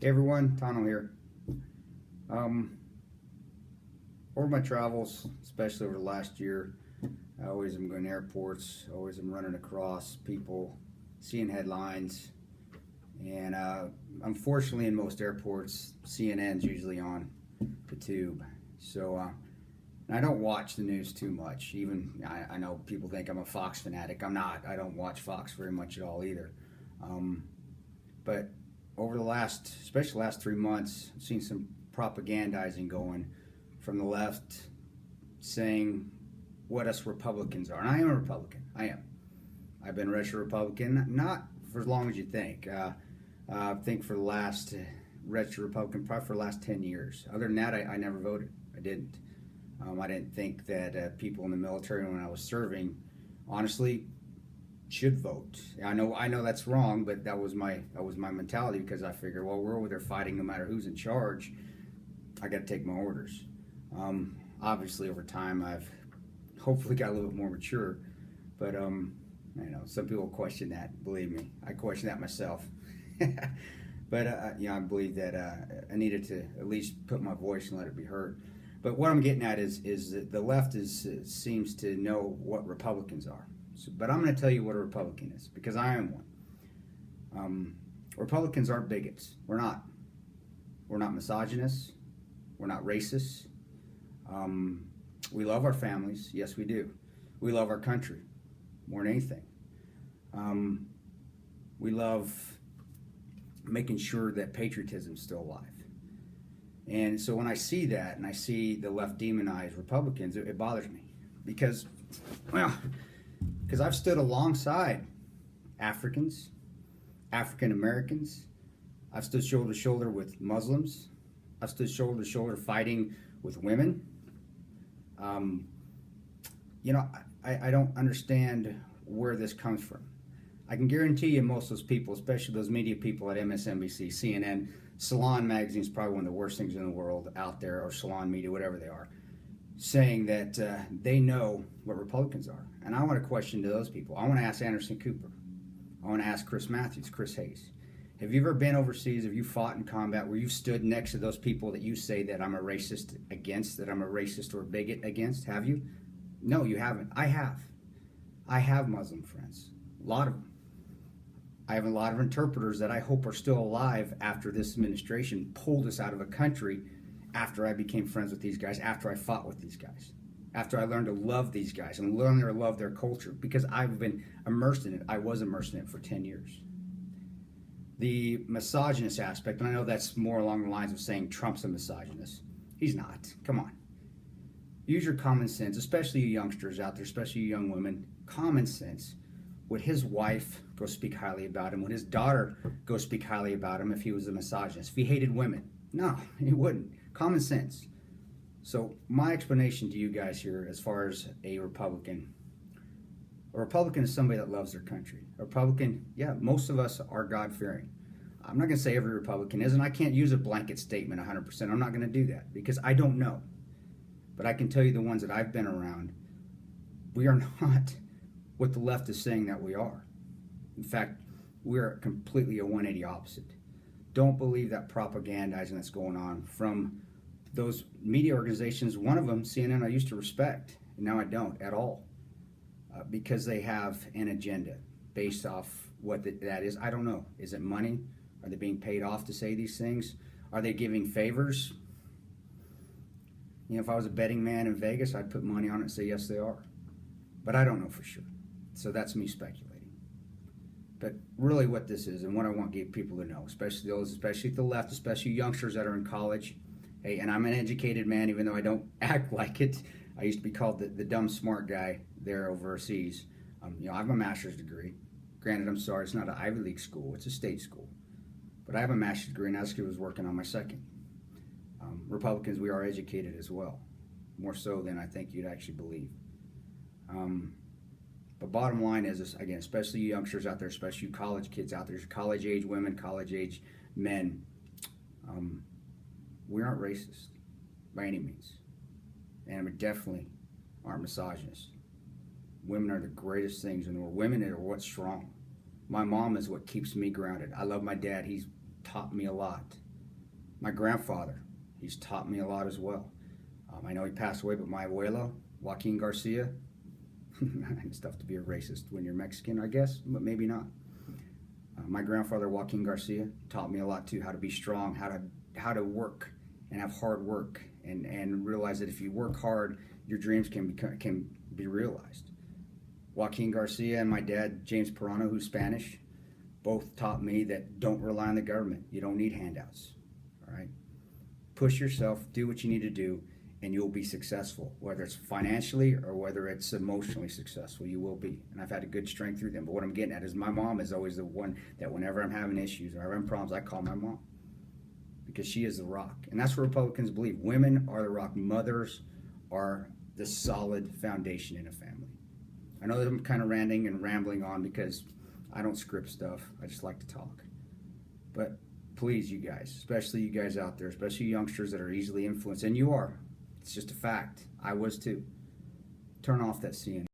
Hey everyone, Tanto here. Um, Over my travels, especially over the last year, I always am going to airports, always am running across people, seeing headlines, and unfortunately in most airports, CNN's usually on the tube. And I don't watch the news too much. I know people think I'm a Fox fanatic. I'm not. I don't watch Fox very much at all either. Um, but over the last, especially the last 3 months, I've seen some propagandizing going from the left saying what us Republicans are. And I am a Republican. I am. I've been a registered Republican, not for as long as you think. I think for the last registered Republican, probably for the last 10 years. Other than that, I never voted. I didn't. I didn't think that people in the military when I was serving, honestly, should vote. I know that's wrong, but that was my mentality because I figured, well, we're over there fighting no matter who's in charge. I got to take my orders. Obviously, over time, I've hopefully got a little bit more mature, but some people question that. Believe me, I question that myself. But I believe that I needed to at least put my voice and let it be heard. But what I'm getting at is that the left seems to know what Republicans are. But I'm going to tell you what a Republican is because I am one. Republicans aren't bigots. We're not. We're not misogynists. We're not racists. We love our families. Yes, we do. We love our country more than anything. We love making sure that patriotism's still alive. And so when I see that and I see the left demonize Republicans, it bothers me because, because I've stood alongside Africans, African Americans. I've stood shoulder to shoulder with Muslims. I've stood shoulder to shoulder fighting with women. I don't understand where this comes from. I can guarantee you most of those people, especially those media people at MSNBC, CNN, Salon Magazine is probably one of the worst things in the world out there, or Salon Media, whatever they are, saying that they know what Republicans are. And I want to question to those people. I want to ask Anderson Cooper. I want to ask Chris Matthews, Chris Hayes. Have you ever been overseas? Have you fought in combat where you've stood next to those people that you say that I'm a racist against, that I'm a racist or a bigot against? Have you? No, you haven't. I have. I have Muslim friends. A lot of them. I have a lot of interpreters that I hope are still alive after this administration pulled us out of a country after I became friends with these guys, after I fought with these guys, after I learned to love these guys and learn to love their culture because I've been immersed in it. I was immersed in it for 10 years. The misogynist aspect, and I know that's more along the lines of saying Trump's a misogynist. He's not. Come on. Use your common sense, especially you youngsters out there, especially you young women. Common sense. Would his wife go speak highly about him? Would his daughter go speak highly about him if he was a misogynist? If he hated women? No, he wouldn't. Common sense. So my explanation to you guys here as far as a Republican is somebody that loves their country. A Republican, yeah, most of us are God-fearing. I'm not going to say every Republican is, and I can't use a blanket statement 100%. I'm not going to do that because I don't know. But I can tell you the ones that I've been around, we are not what the left is saying that we are. In fact, we're completely a 180 opposite. Don't believe that propagandizing that's going on from those media organizations. One of them, CNN, I used to respect, and now I don't at all because they have an agenda based off what that is. I don't know. Is it money? Are they being paid off to say these things? Are they giving favors? If I was a betting man in Vegas, I'd put money on it and say yes, they are. But I don't know for sure. So that's me speculating. But really what this is and what I want people to know, especially at the left, especially youngsters that are in college. Hey, and I'm an educated man, even though I don't act like it. I used to be called the dumb smart guy there overseas. I have a master's degree. Granted, I'm sorry, it's not an Ivy League school. It's a state school. But I have a master's degree, and I was working on my second. Republicans, we are educated as well. More so than I think you'd actually believe. But bottom line is, again, especially you youngsters out there, especially you college kids out there, college-age women, college-age men, we aren't racist by any means. And we definitely aren't misogynists. Women are the greatest things in the world. Women are what's strong. My mom is what keeps me grounded. I love my dad. He's taught me a lot. My grandfather, he's taught me a lot as well. I know he passed away, but my abuelo, Joaquin Garcia, it's tough to be a racist when you're Mexican, I guess, but maybe not. My grandfather, Joaquin Garcia, taught me a lot too, how to be strong, how to work and have hard work, and realize that if you work hard, your dreams can be realized. Joaquin Garcia and my dad, James Perano, who's Spanish, both taught me that don't rely on the government. You don't need handouts, all right? Push yourself, do what you need to do, and you'll be successful. Whether it's financially or whether it's emotionally successful, you will be. And I've had a good strength through them. But what I'm getting at is my mom is always the one that whenever I'm having issues or having problems, I call my mom, because she is the rock. And that's what Republicans believe. Women are the rock. Mothers are the solid foundation in a family. I know that I'm kind of ranting and rambling on because I don't script stuff. I just like to talk. But please, you guys, especially you guys out there, especially youngsters that are easily influenced, and you are. It's just a fact. I was too. Turn off that CNN.